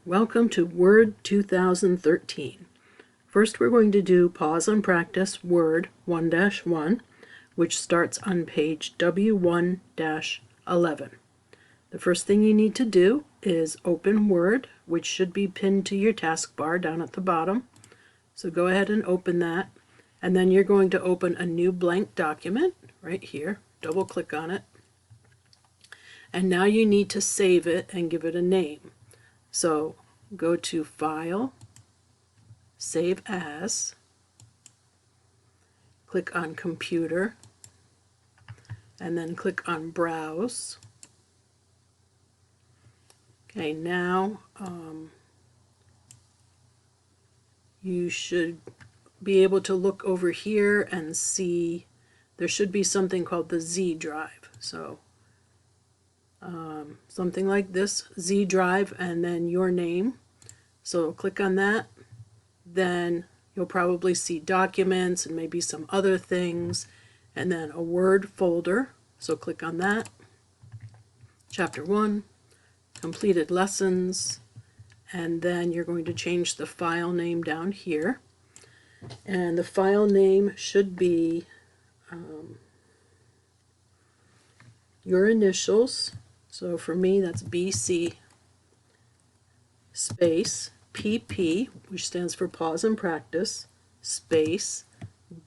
Welcome to Word 2013. First we're going to do Pause and Practice Word 1-1, which starts on page W1-11. The first thing you need to do is open Word, which should be pinned to your taskbar down at the bottom. So go ahead and open that, and then you're going to open a new blank document right here. Double click on it. And now you need to save it and give it a name. So go to File, Save As, click on Computer, and then click on Browse. Okay, now you should be able to look over here and see there should be something called the Z drive. So something like this, Z drive, and then your name. So click on that. Then you'll probably see documents and maybe some other things, and then a Word folder. So click on that. Chapter 1, completed lessons, and then you're going to change the file name down here. And the file name should be your initials. So for me, that's BC space PP, which stands for Pause and Practice, space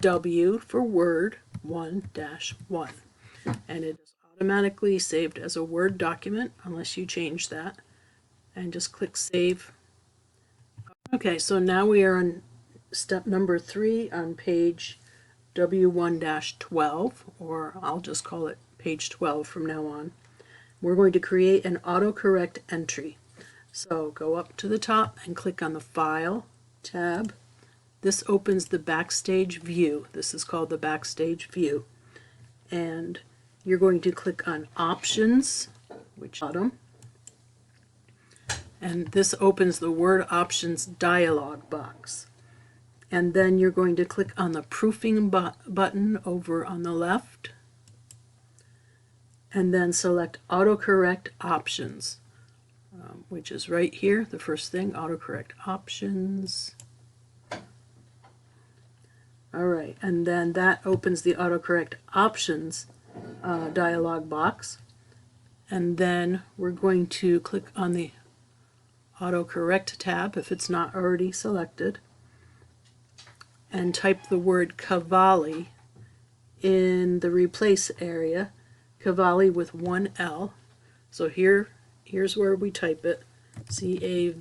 W for Word 1-1. And it is automatically saved as a Word document unless you change that. And just click Save. Okay, so now we are on step number 3 on page W1-12, or I'll just call it page 12 from now on. We're going to create an autocorrect entry. So go up to the top and click on the File tab. This opens the Backstage view. This is called the Backstage view. And you're going to click on Options, which bottom. And this opens the Word Options dialog box. And then you're going to click on the Proofing button over on the left. And then select Autocorrect Options, which is right here, the first thing, Autocorrect Options. Alright, and then that opens the Autocorrect Options dialog box. And then we're going to click on the Autocorrect tab if it's not already selected, and type the word Cavalli in the Replace area, Cavalli with one L. So here's where we type it, C-A-V-A-L-I.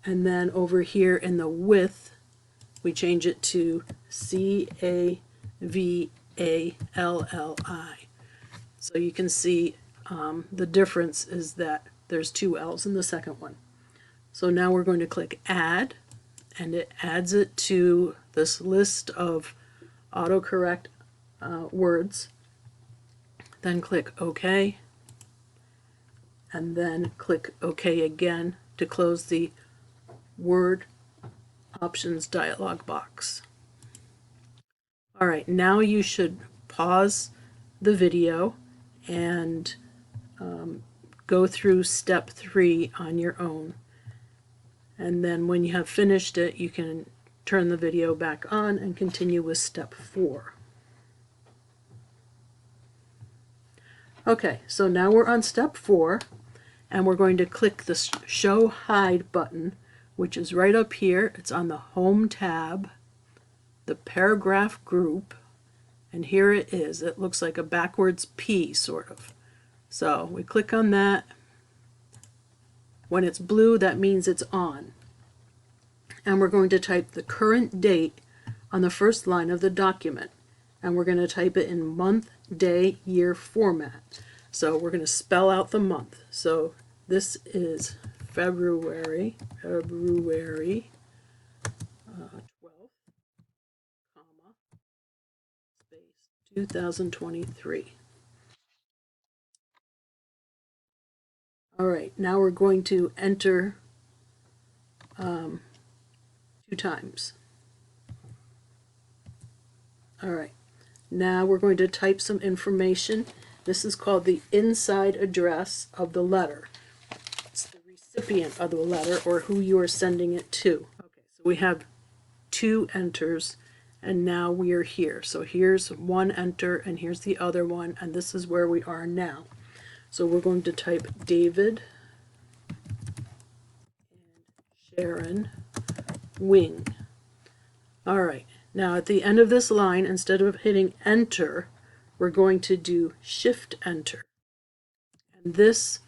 And then over here in the width, we change it to C-A-V-A-L-L-I. So you can see the difference is that there's two L's in the second one. So now we're going to click Add, and it adds it to this list of autocorrect words. Then click OK, and then click OK again to close the Word Options dialog box. Alright, now you should pause the video and go through step 3 on your own. And then when you have finished it, you can turn the video back on and continue with step 4. Okay, so now we're on step 4, and we're going to click the Show Hide button, which is right up here. It's on the Home tab, the Paragraph group, and here it is. It looks like a backwards P, sort of. So we click on that. When it's blue, that means it's on. And we're going to type the current date on the first line of the document. And we're going to type it in month, day, year format. So we're going to spell out the month. So this is February 12th, comma, space 2023. Alright, now we're going to enter 2 times. Alright, now we're going to type some information This is called the inside address of the letter. It's the recipient of the letter, or who you are sending it to. Okay, so we have 2 enters, and now we are here. So here's one enter, and here's the other one, and this is where we are now. So we're going to type David and Sharon Wing. All right, now at the end of this line, instead of hitting enter, we're going to do shift enter. And this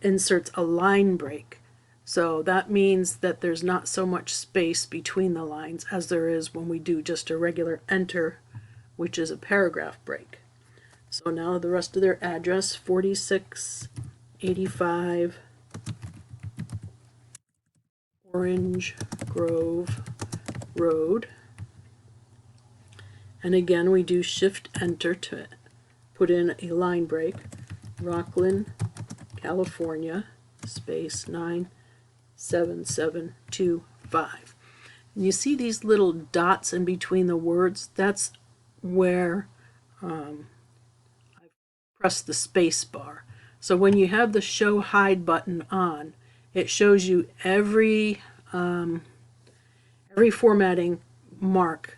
inserts a line break. So that means that there's not so much space between the lines as there is when we do just a regular enter, which is a paragraph break. So now the rest of their address, 4685 Orange Grove Road. And again, we do shift enter to put in a line break. Rocklin, California, space 97725. And you see these little dots in between the words? That's where I press the space bar. So when you have the show hide button on, it shows you every formatting mark,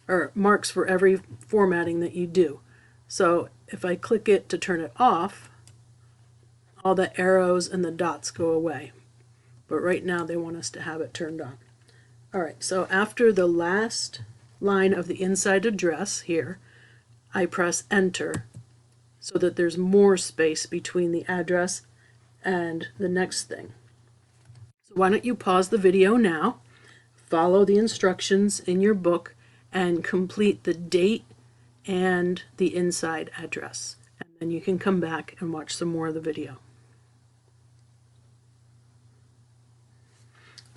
or marks for every formatting that you do. So if I click it to turn it off, all the arrows and the dots go away. But right now they want us to have it turned on. All right, so after the last line of the inside address here, I press enter so that there's more space between the address and the next thing. So why don't you pause the video now, follow the instructions in your book, and complete the date and the inside address. And then you can come back and watch some more of the video.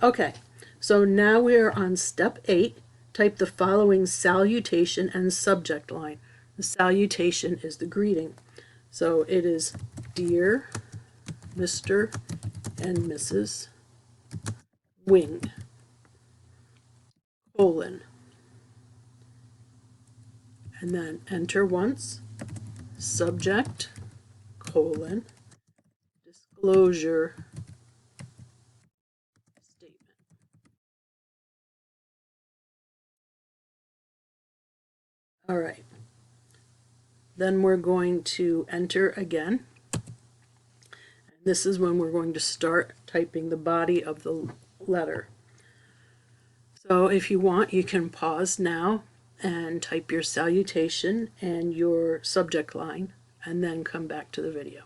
Okay, so now we are on step 8. Type the following salutation and subject line. The salutation is the greeting. So it is Dear Mr. and Mrs. Wing, colon, and then enter once, subject, colon, disclosure statement. All right. Then we're going to enter again. And this is when we're going to start typing the body of the letter. So if you want, you can pause now and type your salutation and your subject line, and then come back to the video.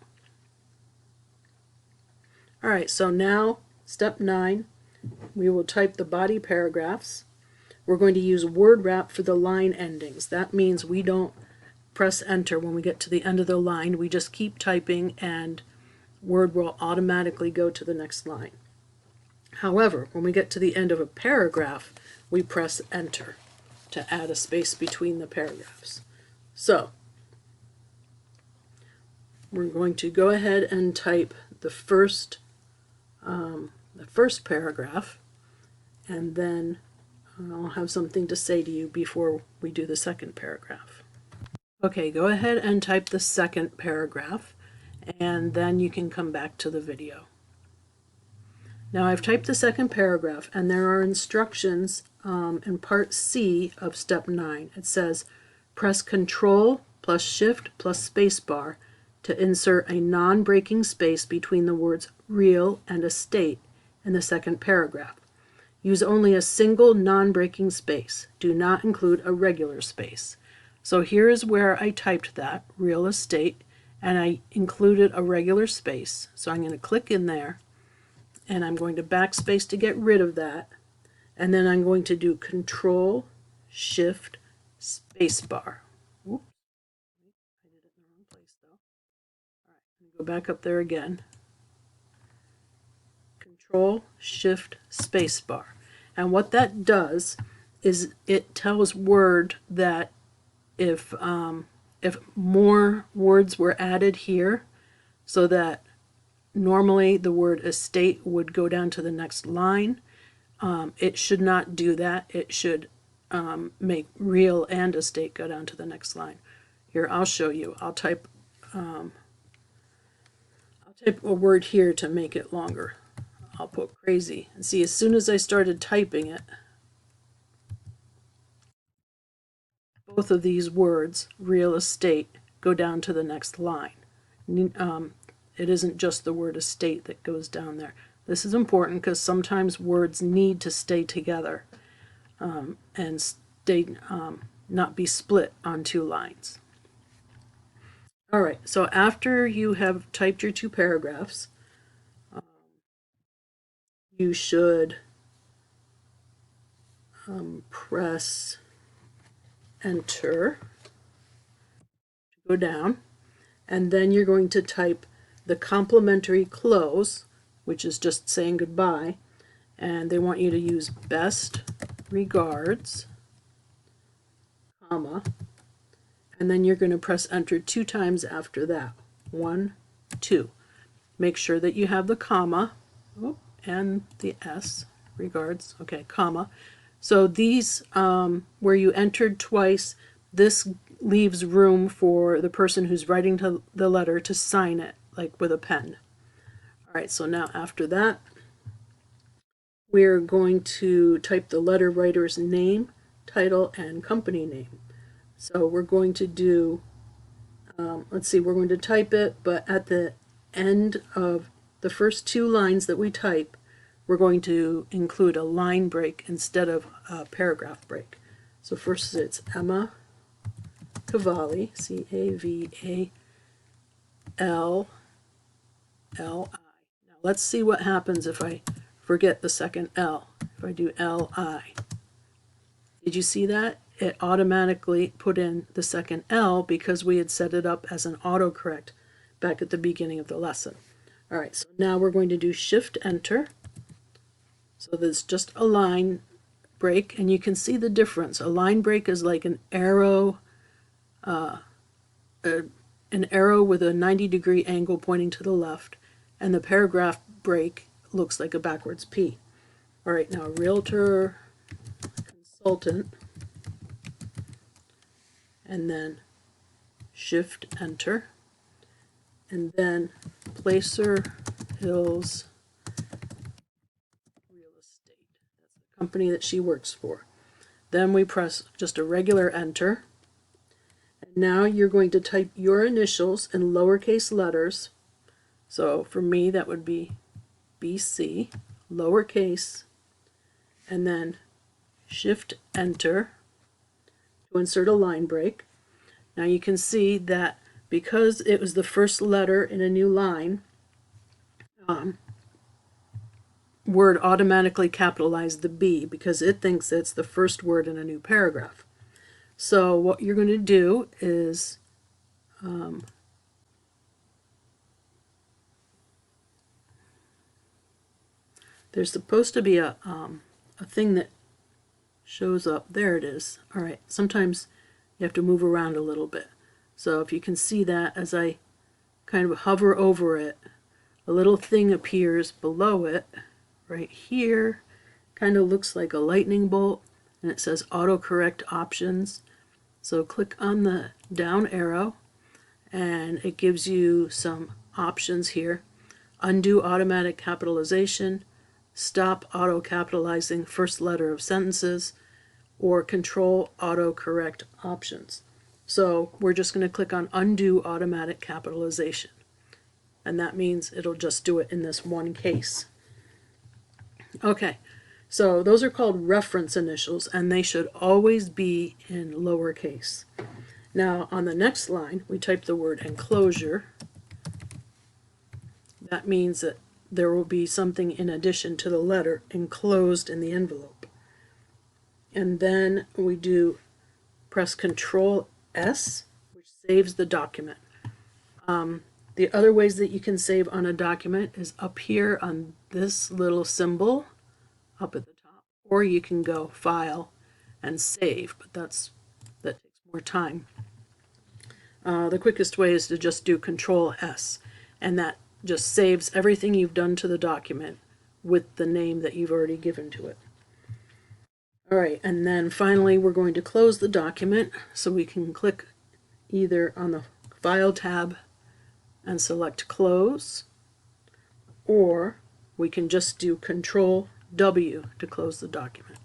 All right, so now step 9, we will type the body paragraphs. We're going to use word wrap for the line endings. That means we don't press enter when we get to the end of the line. We just keep typing and Word will automatically go to the next line. However, when we get to the end of a paragraph, we press enter to add a space between the paragraphs. So we're going to go ahead and type the first paragraph, and then I'll have something to say to you before we do the second paragraph. Okay, go ahead and type the second paragraph, and then you can come back to the video. Now I've typed the second paragraph, and there are instructions in part C of step 9. It says press Control plus Shift plus spacebar to insert a non-breaking space between the words real and estate in the second paragraph. Use only a single non-breaking space. Do not include a regular space. So here is where I typed that, real estate, and I included a regular space. So I'm going to click in there, and I'm going to backspace to get rid of that, and then I'm going to do Control, Shift, Spacebar. Oops, I did it in the wrong place though. All right, go back up there again. Control, Shift, Spacebar. And what that does is it tells Word that if more words were added here, so that normally the word estate would go down to the next line, it should not do that. It should make real and estate go down to the next line. Here, I'll show you. I'll type a word here to make it longer. I'll put crazy. And see, as soon as I started typing it, both of these words, real estate, go down to the next line. It isn't just the word estate that goes down there. This is important because sometimes words need to stay together and stay, not be split on two lines. All right, so after you have typed your two paragraphs, you should press enter to go down, and then you're going to type the complimentary close, which is just saying goodbye, and they want you to use best regards, comma, and then you're going to press enter 2 times after that. 1, 2. Make sure that you have the comma and the S, regards, okay, comma. So these, where you entered twice, this leaves room for the person who's writing the letter to sign it, like with a pen. All right, so now after that, we're going to type the letter writer's name, title, and company name. So we're going to do, let's see, we're going to type it, but at the end of the first 2 lines that we type, we're going to include a line break instead of a paragraph break. So first it's Emma Cavalli, C-A-V-A-L-L-I. Now let's see what happens if I forget the second L. If I do L-I. Did you see that? It automatically put in the second L because we had set it up as an autocorrect back at the beginning of the lesson. All right, so now we're going to do Shift Enter. So there's just a line break, and you can see the difference. A line break is like an arrow with a 90-degree angle pointing to the left, and the paragraph break looks like a backwards P. All right, now realtor, consultant, and then Shift Enter, and then Placer Hills Real Estate. That's the company that she works for. Then we press just a regular enter, and now you're going to type your initials in lowercase letters. So for me that would be BC, lowercase, and then Shift Enter to insert a line break. Now you can see that because it was the first letter in a new line, Word automatically capitalized the B because it thinks it's the first word in a new paragraph. So what you're going to do is there's supposed to be a thing that shows up. There it is. All right, sometimes you have to move around a little bit. So if you can see that, as I kind of hover over it, a little thing appears below it right here. Kind of looks like a lightning bolt, and it says autocorrect options. So click on the down arrow, and it gives you some options here. Undo automatic capitalization, stop auto capitalizing first letter of sentences, or control autocorrect options. So we're just going to click on undo automatic capitalization, and that means it'll just do it in this one case. Okay, so those are called reference initials, and they should always be in lowercase. Now on the next line we type the word enclosure. That means that there will be something in addition to the letter enclosed in the envelope. And then we do press Control S, which saves the document. The other ways that you can save on a document is up here on this little symbol up at the top, or you can go File and Save, but that takes more time. The quickest way is to just do Control S, and that just saves everything you've done to the document with the name that you've already given to it. All right, and then finally we're going to close the document, so we can click either on the File tab and select Close, or we can just do Control W to close the document.